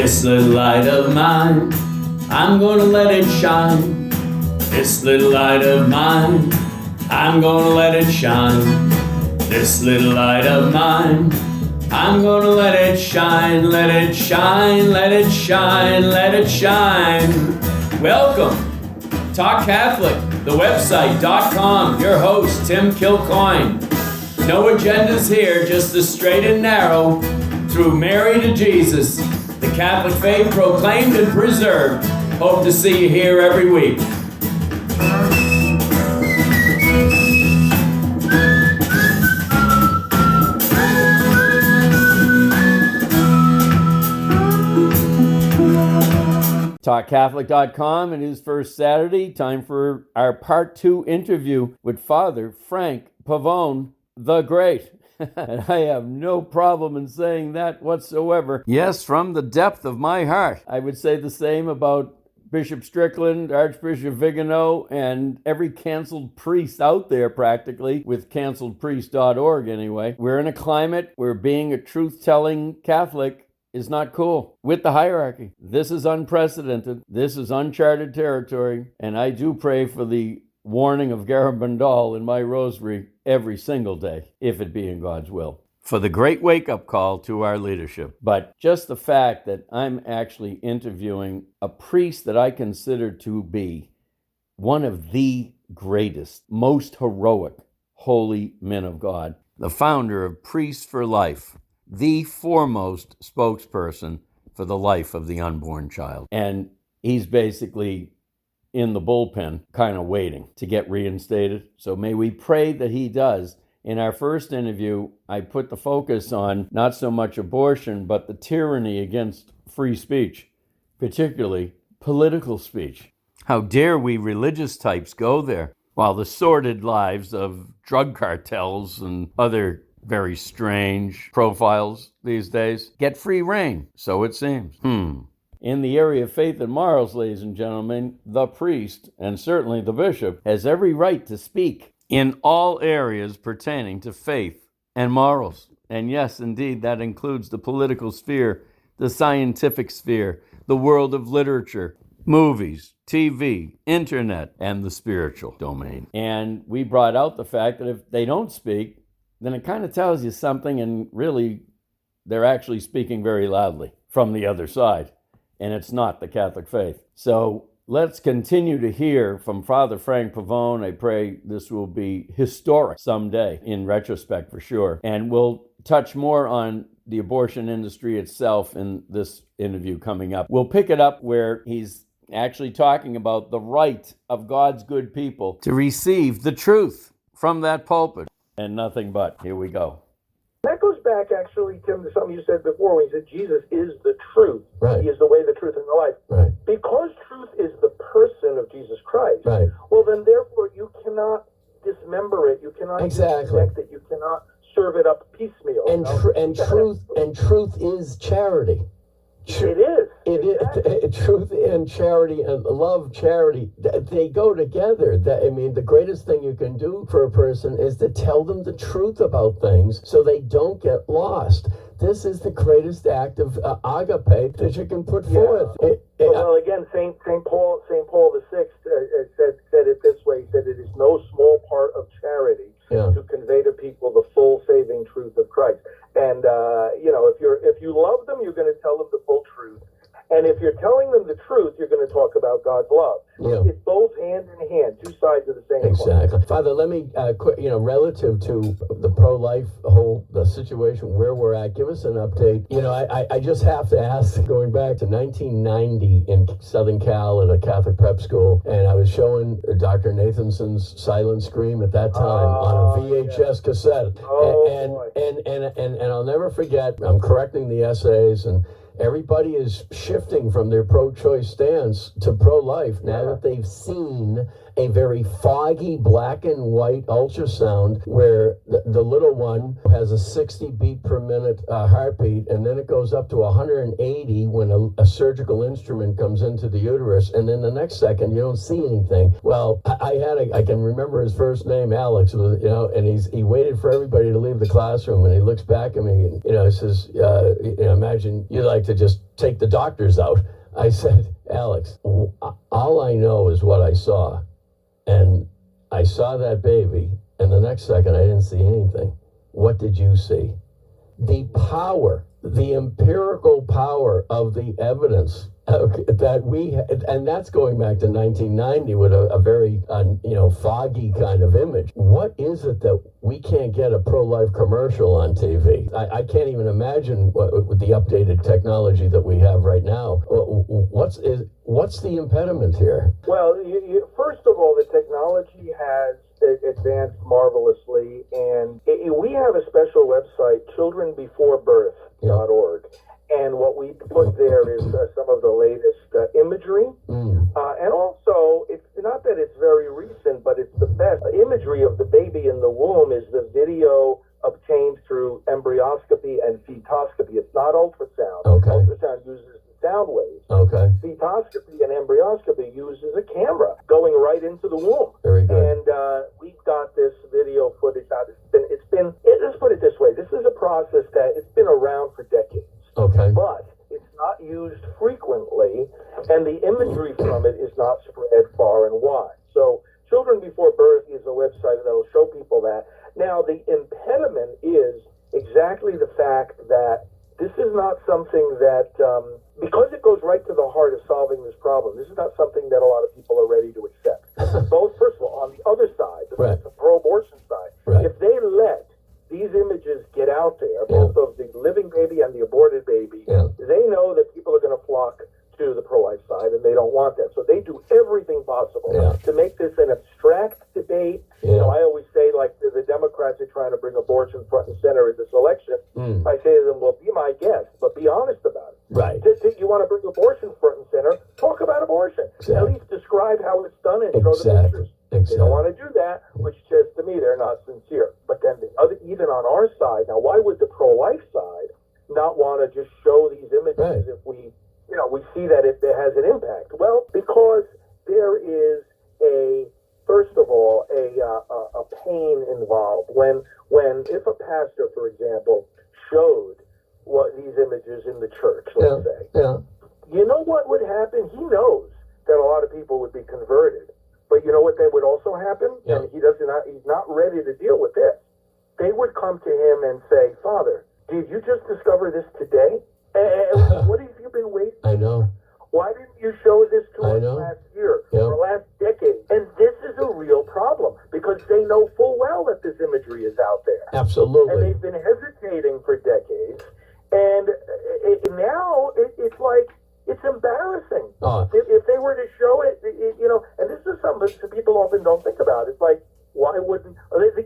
This little light of mine, I'm gonna let it shine. This little light of mine, I'm gonna let it shine. This little light of mine, I'm gonna let it shine, let it shine, let it shine, let it shine. Welcome, Talk Catholic, the website.com, your host, Tim Kilcoyne. No agendas here, just the straight and narrow, through Mary to Jesus, the Catholic faith proclaimed and preserved. Hope to see you here every week. TalkCatholic.com, it is first Saturday, time for our part 2 interview with Father Frank Pavone, the Great. And I have no problem in saying that whatsoever. Yes, from the depth of my heart. I would say the same about Bishop Strickland, Archbishop Vigano, and every canceled priest out there practically, with canceledpriest.org anyway. We're in a climate where being a truth-telling Catholic is not cool with the hierarchy. This is unprecedented. This is uncharted territory. And I do pray for the warning of Garabandal in my rosary every single day, if it be in God's will, for the great wake-up call to our leadership. But just the fact that I'm actually interviewing a priest that I consider to be one of the greatest, most heroic, holy men of God, the founder of Priests for Life, the foremost spokesperson for the life of the unborn child. And he's basically in the bullpen, kind of waiting to get reinstated. So may we pray that he does. In our first interview, I put the focus on not so much abortion, but the tyranny against free speech, particularly political speech. How dare we religious types go there, while the sordid lives of drug cartels and other very strange profiles these days get free rein, so it seems. In the area of faith and morals, ladies and gentlemen, the priest, and certainly the bishop, has every right to speak in all areas pertaining to faith and morals. And yes, indeed, that includes the political sphere, the scientific sphere, the world of literature, movies, TV, internet, and the spiritual domain. And we brought out the fact that if they don't speak, then it kind of tells you something, and really, they're actually speaking very loudly from the other side. And it's not the Catholic faith. So let's continue to hear from Father Frank Pavone. I pray this will be historic someday, in retrospect for sure. And we'll touch more on the abortion industry itself in this interview coming up. We'll pick it up where he's actually talking about the right of God's good people to receive the truth from that pulpit, and nothing but. Here we go. That goes back, actually, Tim, to something you said before when you said Jesus is the truth. Right. He is the way, the truth, and the life. Right. Because truth is the person of Jesus Christ, Right. well, then, therefore, you cannot dismember it. You cannot disconnect it. You cannot serve it up piecemeal. And truth is charity. It is. Truth and charity and love, charity, they go together. The greatest thing you can do for a person is to tell them the truth about things so they don't get lost. This is the greatest act of agape that you can put forth. Well, again, Saint Paul VI said it this way. He said, "It is no small part of charity to convey to people the full saving truth of Christ." And if you love them, you're going to tell them the full truth. And if you're telling them the truth, you're going to talk about God's love. Yeah. It's both hand in hand, two sides of the same coin. Exactly. Father, let me, relative to the pro-life the situation where we're at, give us an update. I just have to ask, going back to 1990 in Southern Cal at a Catholic prep school, and I was showing Dr. Nathanson's Silent Scream at that time on a VHS cassette. And I'll never forget, I'm correcting the essays, and everybody is shifting from their pro-choice stance to pro-life now that they've seen a very foggy black and white ultrasound where the little one has a 60 beat per minute heartbeat, and then it goes up to 180 when a surgical instrument comes into the uterus, and then the next second you don't see anything. Well, I can remember his first name, Alex, and he waited for everybody to leave the classroom, and he looks back at me and he says, imagine you like to just take the doctors out. I said, Alex, all I know is what I saw. And I saw that baby, and the next second I didn't see anything. What did you see? The power, the empirical power of the evidence that we, and that's going back to 1990 with a very, foggy kind of image. What is it that we can't get a pro-life commercial on TV? I can't even imagine with the updated technology that we have right now. What's the impediment here? Well, first of all, the technology has advanced marvelously, and we have a special website, childrenbeforebirth.org. And what we put there is some of the latest imagery. And also, it's not that it's very recent, but it's the best imagery of the baby in the womb is the video obtained through embryoscopy and fetoscopy. It's not ultrasound. Okay. Ultrasound uses sound waves. Okay. Fetoscopy and embryoscopy uses a camera going right into the womb. Very good. And we've got this video footage out. Let's put it this way. This is a process that it's been around for decades. Okay. But it's not used frequently, and the imagery from it is not spread far and wide. So Children Before Birth is a website that will show people that. Now, the impediment is exactly the fact that this is not something that, because it goes right to the heart of solving this problem, this is not something that a lot of people are ready to accept. Both, first of all, on the other side, the pro-abortion side, if they let these images get out there, both of the living baby and the aborted baby, they know that people are going to flock to the pro-life side, and they don't want that. So they do everything possible to make this an abstract debate. You know, I always say, like, the Democrats are trying to bring abortion front and center in this election. I say to them, well, be my guest, but be honest about it. Right. You want to bring abortion front and center, talk about abortion. At least describe how it's done and show the pictures. They don't want to do that, which says to me they're not sincere. But then even on our side, now why would the pro-life side not want to just show these images if we see that it has an impact? Well, because there is first of all, a pain involved when if a pastor, for example, showed these images in the church, let's say, you know what would happen? He knows that a lot of people would be converted. But you know what would also happen? And he's not ready to deal with this. They would come to him and say, Father, did you just discover this today? And what have you been waiting for? I know. Why didn't you show this to us last year or last decade? And this is a real problem because they know full well that this imagery is out there. Absolutely. And they've been hesitating for decades. And now it's like, it's embarrassing. If they were to show it, and this is something that people often don't think about. It's like, why wouldn't,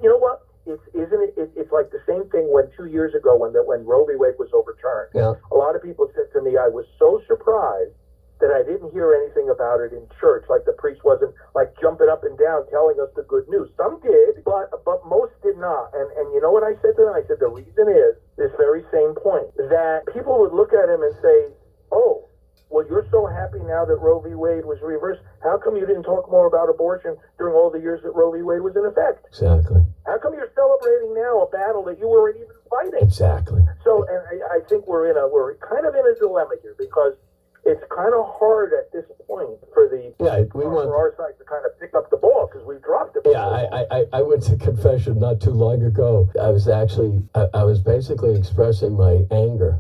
you know what? It's like the same thing when 2 years ago when Roe v. Wade was overturned. A lot of people said to me, I was so surprised that I didn't hear anything about it in church. Like the priest wasn't like jumping up and down telling us the good news. Some did, but most did not. And you know what I said to them? I said, the reason is this very same point, that people would look at him and say, oh, well, you're so happy now that Roe v. Wade was reversed. How come you didn't talk more about abortion during all the years that Roe v. Wade was in effect? Exactly. How come you're celebrating now a battle that you weren't even fighting? Exactly. So, and I think we're kind of in a dilemma here because it's kind of hard at this point for our side to kind of pick up the ball because we've dropped it. I went to confession not too long ago. I was basically expressing my anger,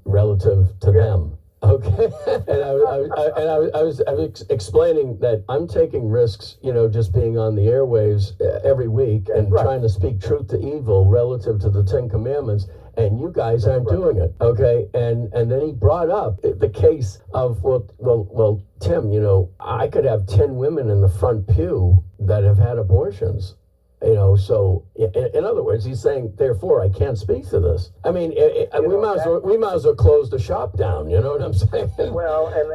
relative to them. Okay, and I was explaining that I'm taking risks, just being on the airwaves every week and trying to speak truth to evil relative to the Ten Commandments, and you guys aren't doing it. Okay, and then he brought up the case of well, Tim, I could have 10 women in the front pew that have had abortions. So in other words, he's saying, therefore, I can't speak to this. I mean, we might as well close the shop down. You know what I'm saying? Well, and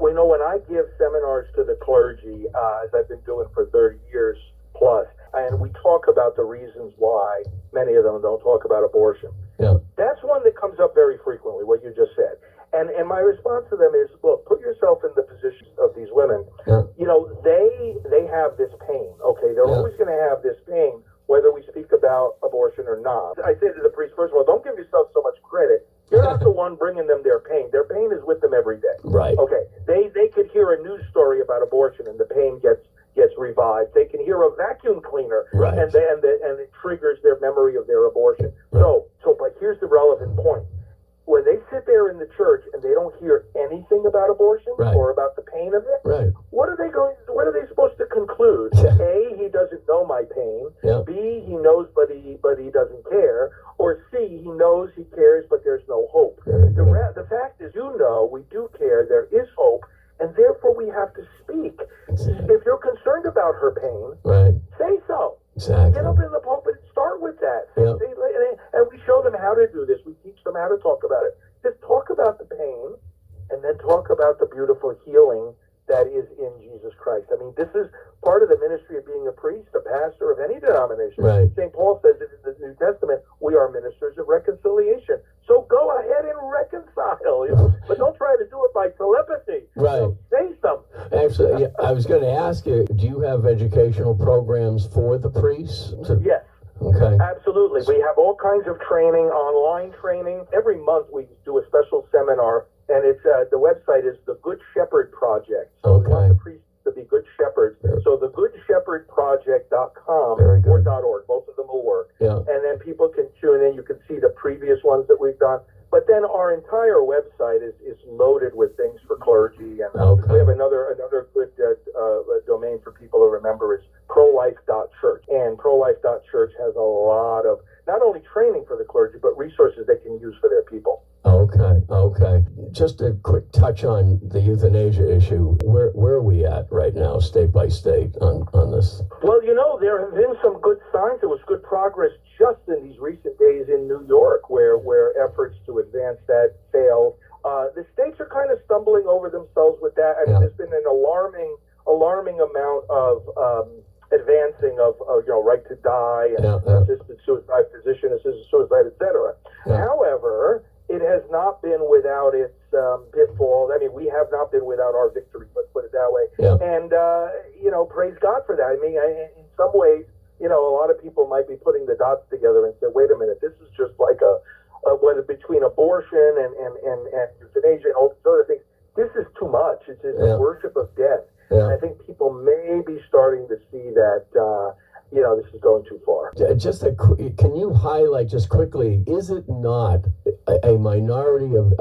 we know when I give seminars to the clergy, as I've been doing for 30 years plus, and we talk about the reasons why many of them don't talk about abortion. That's one that comes up very frequently, what you just said. And my response to them is, look, put yourself in the position of these women. They have this pain, okay? They're always going to have this pain, whether we speak about abortion or not. I say to the priest, first of all, don't give yourself so much credit. You're not the one bringing them their pain. Their them every day. Right. Okay. They could hear a news story about abortion and the pain gets revived. They can hear a vacuum cleaner, right, and it triggers their memory of their abortion. Right. But here's the relevant point. When they sit there in the church and they don't hear anything about abortion right, or about the pain of it, right, what are they supposed to conclude? A, he doesn't know my pain. Yeah. B, he knows but he doesn't care. Or C, he knows he cares but there's no hope. The fact is, we do care, there is hope, and therefore we have to speak. Exactly. If you're concerned about her pain, right, say so. Exactly. Get up in the pulpit and start with that. Yeah. And we show them how to do this. We teach them how to talk about it. Just talk about the pain and then talk about the beautiful healing that is in Jesus Christ. I mean, this is part of the ministry of being a priest, a pastor of any denomination. Right. St. Paul says it in the New Testament, we are ministers of reconciliation. So go ahead and reconcile, but don't try to do it by telepathy. Right. Say something. Actually, I was going to ask you, do you have educational programs for the priests? Yes. Okay. Absolutely. We have all kinds of training, online training. Every month we do a special seminar, and it's the website is the Good Shepherd Project. So we want the priests to be good shepherds. So the goodshepherdproject.com or .org, both of them will work. Yeah. And then people can tune in. You can see the previous ones that we've done. But then our entire website is loaded with things for clergy, and we have another good domain for people to remember is prolife.church. And prolife.church has a lot of not only training for the clergy, but resources they can use for their people. Okay. Just a quick touch on the euthanasia issue. Where are we at right now, state by state, on this? Well, there have been some good signs. There was good progress just in these recent days in New York, where efforts to advance that failed. The states are kind of stumbling over themselves with that. I mean, there's been an alarming amount of advancing of right to die and assisted suicide, physician-assisted suicide, etc. However, it has not been without its pitfalls. I mean, we have not been without our victories, let's put it that way. And, praise God for that. I mean, in some ways, a lot of people might be putting the dots together and say, wait a minute, this is just like whether between abortion and euthanasia and all these other things, this is too much. It's a worship of death. And I think people may be starting to see that, this is going too far. Can you highlight just quickly, is it not a minority of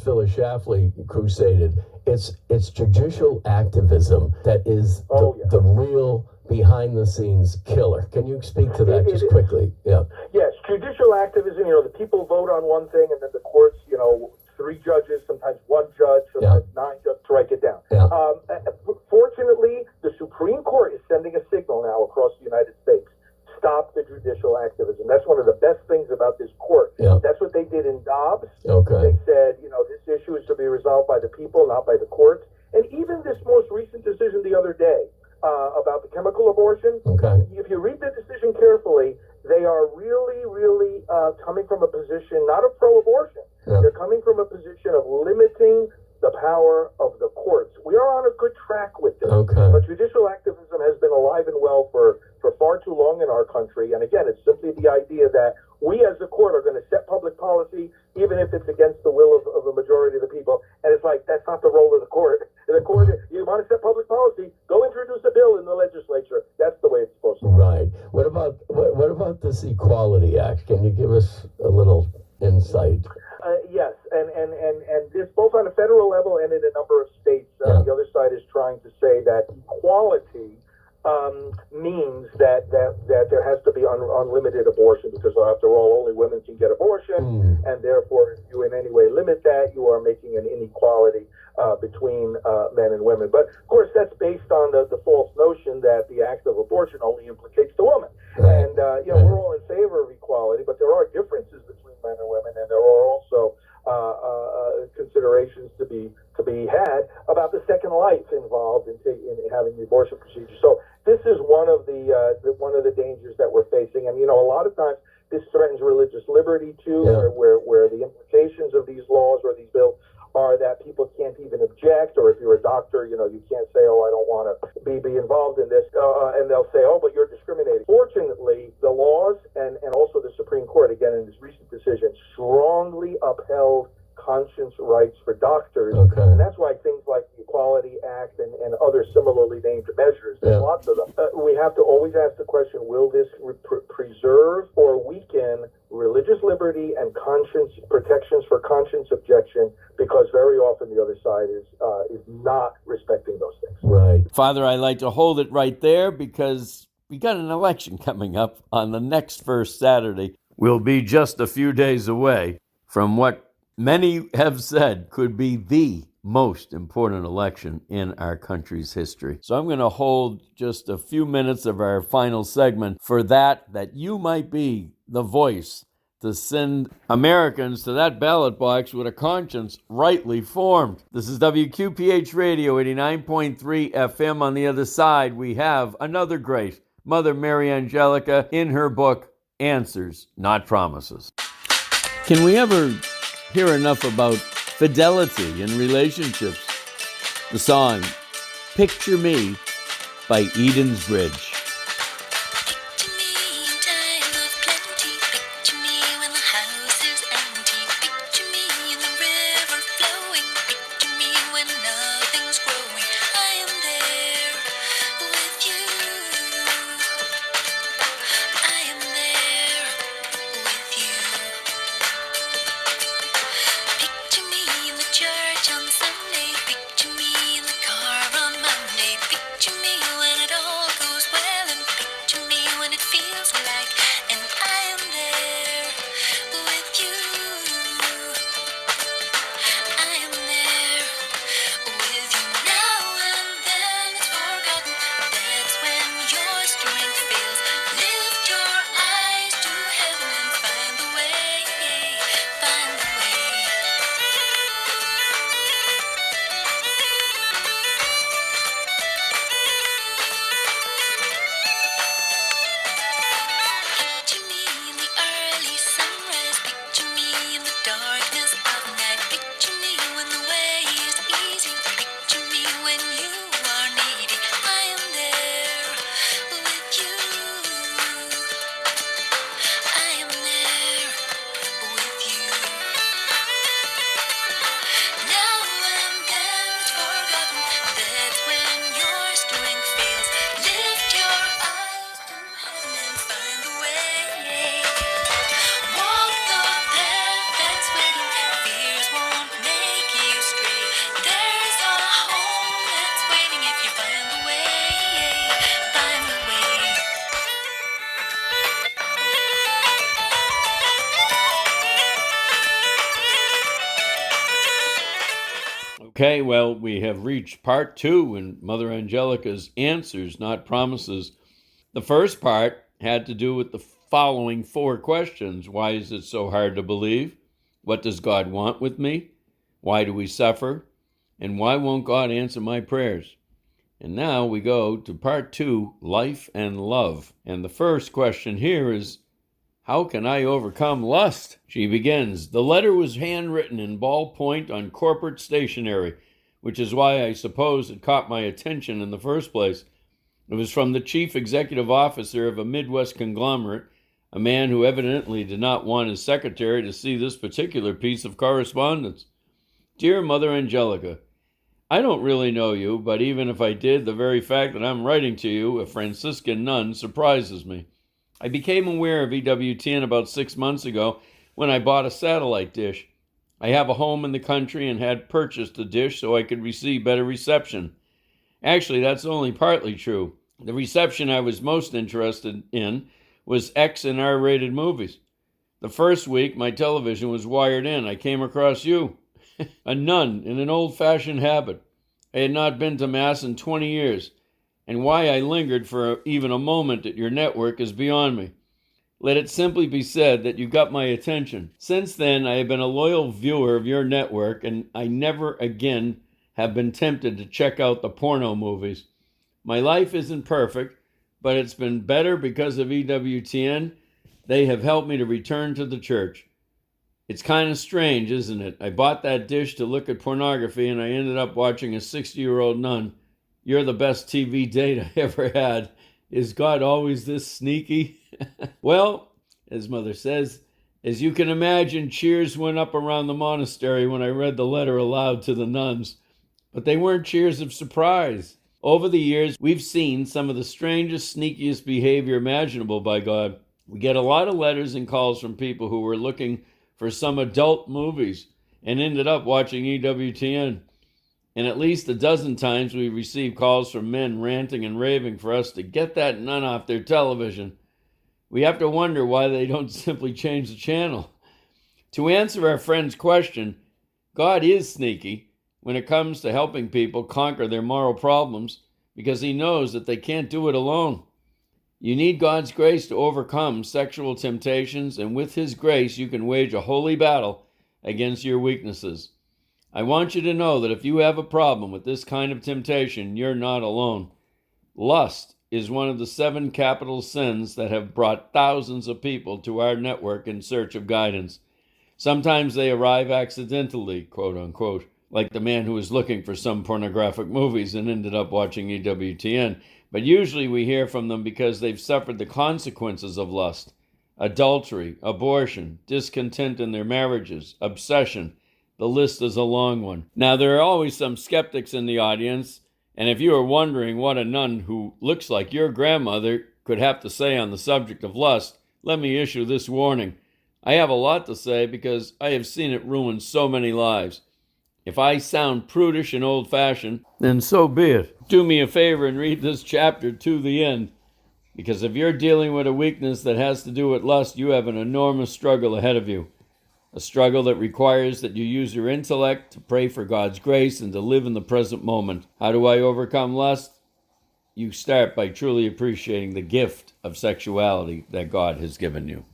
Phyllis Schlafly crusaded, it's judicial activism that is the real behind-the-scenes killer. Can you speak to that just quickly? Yeah. Yes, judicial activism, the people vote on one thing and then the courts, 3 judges, sometimes 1 judge, sometimes 9 judges, to write it down. Fortunately, the Supreme Court is sending a signal now across the United States. Stop the judicial activism. That's one of the best things about this court. That's what they did in Dobbs. They said, this issue is to be resolved by the people, not by the courts. And even this most recent decision the other day about the chemical abortion, if you read the decision carefully, they are really, really coming from a position not of pro-abortion. They're coming from a position of limiting the power of the courts. We are on a good track with this. But judicial activism has been alive and well for far too long in our country. And again, it's simply the idea that we as a court are going to set public policy, even if it's against the will of the majority of the people. And it's like, that's not the role of the court. The court, you want to set public policy, go introduce a bill in the legislature. That's the way it's supposed to be. Right. What about this Equality Act? Can you give us a little insight? Yes, and this both on a federal level and in a number of states. The other side is trying to say that equality means that there has to be unlimited abortion, because after all, only women can get abortion, and therefore, if you in any way limit that, you are making an inequality between men and women. But of course, that's based on the false notion that the act of abortion only implicates the woman. And we're all in favor of equality, but there are differences between men and women, and there are also considerations to be had about the second life involved in having the abortion procedure. So this is one of the dangers that we're facing, and a lot of times this threatens religious liberty too, where the implications of these laws or these bills are that people can't even object, or if you're a doctor, you can't say, I don't want to be involved in this, and they'll say, but you're discriminating. Fortunately, the laws and also the Supreme Court, again, in this recent decision, strongly upheld conscience rights for doctors. Okay. And that's why things like the Equality Act and other similarly named measures, there's lots of them. We have to always ask the question, will this preserve or weaken religious liberty and conscience protections for conscience objection? Because very often the other side is not respecting those things. Right. Father, I like to hold it right there because we got an election coming up on the next first Saturday. We'll be just a few days away from what many have said could be the most important election in our country's history. So I'm going to hold just a few minutes of our final segment for that you might be the voice to send Americans to that ballot box with a conscience rightly formed. This is WQPH Radio 89.3 FM. On the other side, we have another great Mother Mary Angelica in her book, Answers, Not Promises. Can we ever hear enough about fidelity in relationships? The song, Picture Me by Eden's Bridge. Okay, well, we have reached part 2 in Mother Angelica's Answers, Not Promises. The first part had to do with the following 4 questions. Why is it so hard to believe? What does God want with me? Why do we suffer? And why won't God answer my prayers? And now we go to part 2, Life and Love. And the first question here is, how can I overcome lust? She begins, the letter was handwritten in ballpoint on corporate stationery, which is why I suppose it caught my attention in the first place. It was from the chief executive officer of a Midwest conglomerate, a man who evidently did not want his secretary to see this particular piece of correspondence. Dear Mother Angelica, I don't really know you, but even if I did, the very fact that I'm writing to you, a Franciscan nun, surprises me. I became aware of EWTN about 6 months ago when I bought a satellite dish. I have a home in the country and had purchased a dish so I could receive better reception. Actually, that's only partly true. The reception I was most interested in was X and R-rated movies. The first week, my television was wired in. I came across you, a nun in an old-fashioned habit. I had not been to Mass in 20 years. And why I lingered for even a moment at your network is beyond me. Let it simply be said that you got my attention. Since then, I have been a loyal viewer of your network, and I never again have been tempted to check out the porno movies. My life isn't perfect, but it's been better because of EWTN. They have helped me to return to the church. It's kind of strange, isn't it? I bought that dish to look at pornography, and I ended up watching a 60-year-old nun. You're the best TV date I ever had. Is God always this sneaky? Well, as Mother says, As you can imagine, cheers went up around the monastery when I read the letter aloud to the nuns. But they weren't cheers of surprise. Over the years, we've seen some of the strangest, sneakiest behavior imaginable by God. We get a lot of letters and calls from people who were looking for some adult movies and ended up watching EWTN. And at least a dozen times we received calls from men ranting and raving for us to get that nun off their television. We have to wonder why they don't simply change the channel. To answer our friend's question, God is sneaky when it comes to helping people conquer their moral problems because he knows that they can't do it alone. You need God's grace to overcome sexual temptations, and with his grace you can wage a holy battle against your weaknesses. I want you to know that if you have a problem with this kind of temptation, you're not alone. Lust is one of the 7 capital sins that have brought thousands of people to our network in search of guidance. Sometimes they arrive accidentally, quote unquote, like the man who was looking for some pornographic movies and ended up watching EWTN. But usually we hear from them because they've suffered the consequences of lust: adultery, abortion, discontent in their marriages, obsession. The list is a long one. Now, there are always some skeptics in the audience, and if you are wondering what a nun who looks like your grandmother could have to say on the subject of lust, let me issue this warning. I have a lot to say because I have seen it ruin so many lives. If I sound prudish and old-fashioned, then so be it. Do me a favor and read this chapter to the end, because if you're dealing with a weakness that has to do with lust, you have an enormous struggle ahead of you. A struggle that requires that you use your intellect to pray for God's grace and to live in the present moment. How do I overcome lust? You start by truly appreciating the gift of sexuality that God has given you.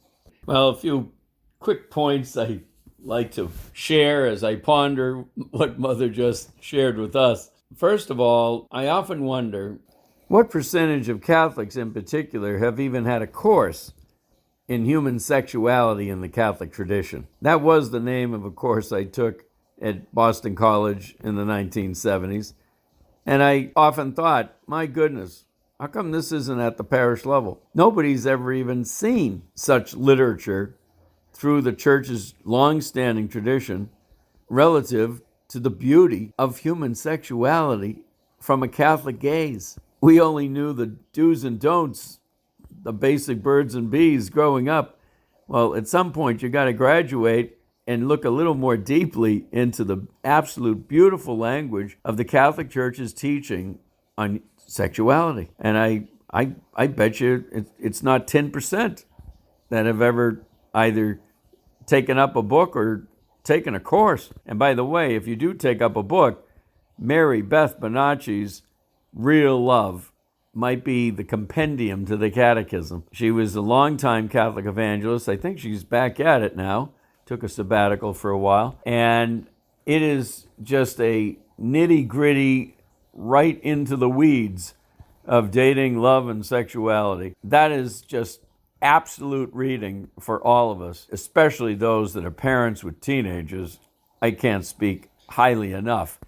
Well, a few quick points I like to share as I ponder what Mother just shared with us. First of all, I often wonder what percentage of Catholics in particular have even had a course in human sexuality in the Catholic tradition. That was the name of a course I took at Boston College in the 1970s. And I often thought, my goodness, how come this isn't at the parish level? Nobody's ever even seen such literature through the church's long-standing tradition relative to the beauty of human sexuality from a Catholic gaze. We only knew the do's and don'ts, the basic birds and bees growing up. Well, at some point you got to graduate and look a little more deeply into the absolute beautiful language of the Catholic Church's teaching on sexuality. And I bet you it's not 10% that have ever either taken up a book or taken a course. And by the way, if you do take up a book, Mary Beth Bonacci's Real Love might be the compendium to the catechism. She was a longtime Catholic evangelist. I think she's back at it now. Took a sabbatical for a while. And it is just a nitty-gritty, right into the weeds of dating, love, and sexuality. That is just absolute reading for all of us, especially those that are parents with teenagers. I can't speak highly enough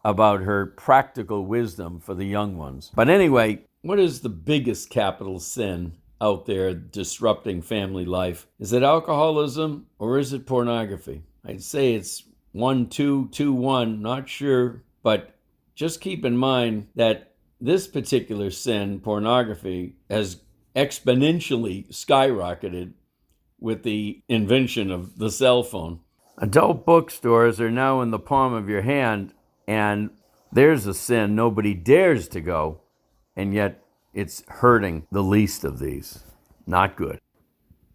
about her practical wisdom for the young ones. But anyway, what is the biggest capital sin out there disrupting family life? Is it alcoholism or is it pornography? I'd say it's 1, 2, 2, 1, not sure, but just keep in mind that this particular sin, pornography, has exponentially skyrocketed with the invention of the cell phone. Adult bookstores are now in the palm of your hand, and there's a sin nobody dares to go, and yet it's hurting the least of these. Not good.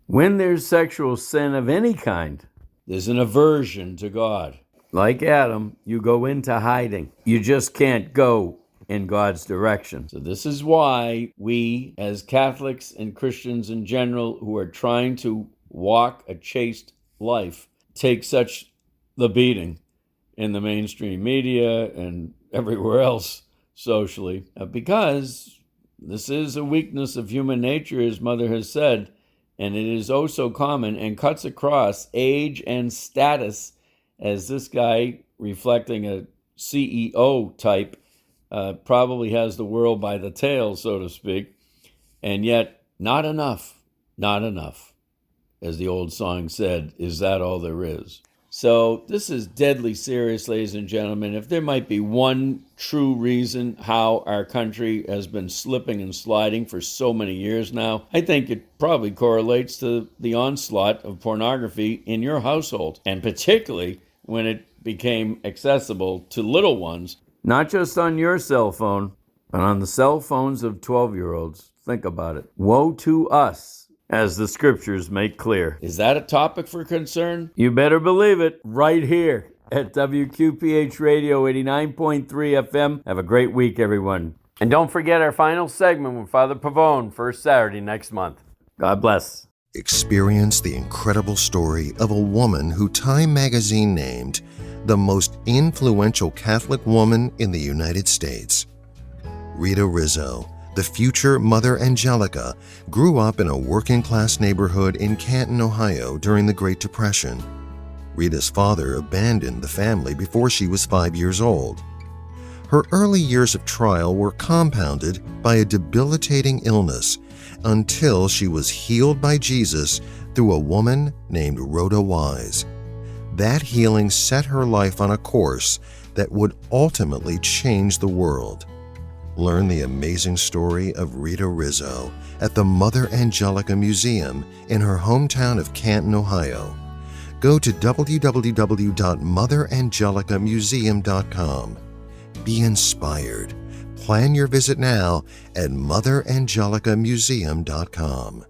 When there's sexual sin of any kind, there's an aversion to God. Like Adam, you go into hiding. You just can't go in God's direction. So this is why we, as Catholics and Christians in general who are trying to walk a chaste life, take such the beating in the mainstream media and everywhere else socially, because this is a weakness of human nature, as Mother has said, and it is oh so common and cuts across age and status, as this guy, reflecting a CEO type, probably has the world by the tail, so to speak, and yet not enough. as the old song said, is that all there is? So this is deadly serious, ladies and gentlemen. If there might be one true reason how our country has been slipping and sliding for so many years now, I think it probably correlates to the onslaught of pornography in your household, and particularly when it became accessible to little ones, not just on your cell phone, but on the cell phones of 12-year-olds. Think about it. Woe to us, as the scriptures make clear. Is that a topic for concern? You better believe it, right here at WQPH Radio 89.3 FM. Have a great week, everyone. And don't forget our final segment with Father Pavone, first Saturday next month. God bless. Experience the incredible story of a woman who Time magazine named the most influential Catholic woman in the United States. Rita Rizzo, the future Mother Angelica, grew up in a working-class neighborhood in Canton, Ohio during the Great Depression. Rita's father abandoned the family before she was 5 years old. Her early years of trial were compounded by a debilitating illness until she was healed by Jesus through a woman named Rhoda Wise. That healing set her life on a course that would ultimately change the world. Learn the amazing story of Rita Rizzo at the Mother Angelica Museum in her hometown of Canton, Ohio. Go to www.motherangelicamuseum.com. Be inspired. Plan your visit now at motherangelicamuseum.com.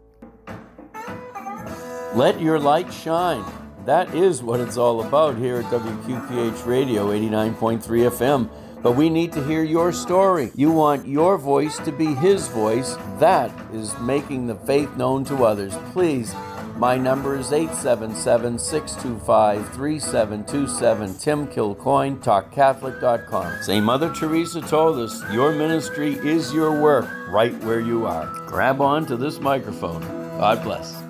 Let your light shine. That is what it's all about here at WQPH Radio 89.3 FM. But we need to hear your story. You want your voice to be his voice. That is making the faith known to others. Please, my number is 877-625-3727. Tim Kilcoyne, TalkCatholic.com. St. Mother Teresa told us, your ministry is your work right where you are. Grab on to this microphone. God bless.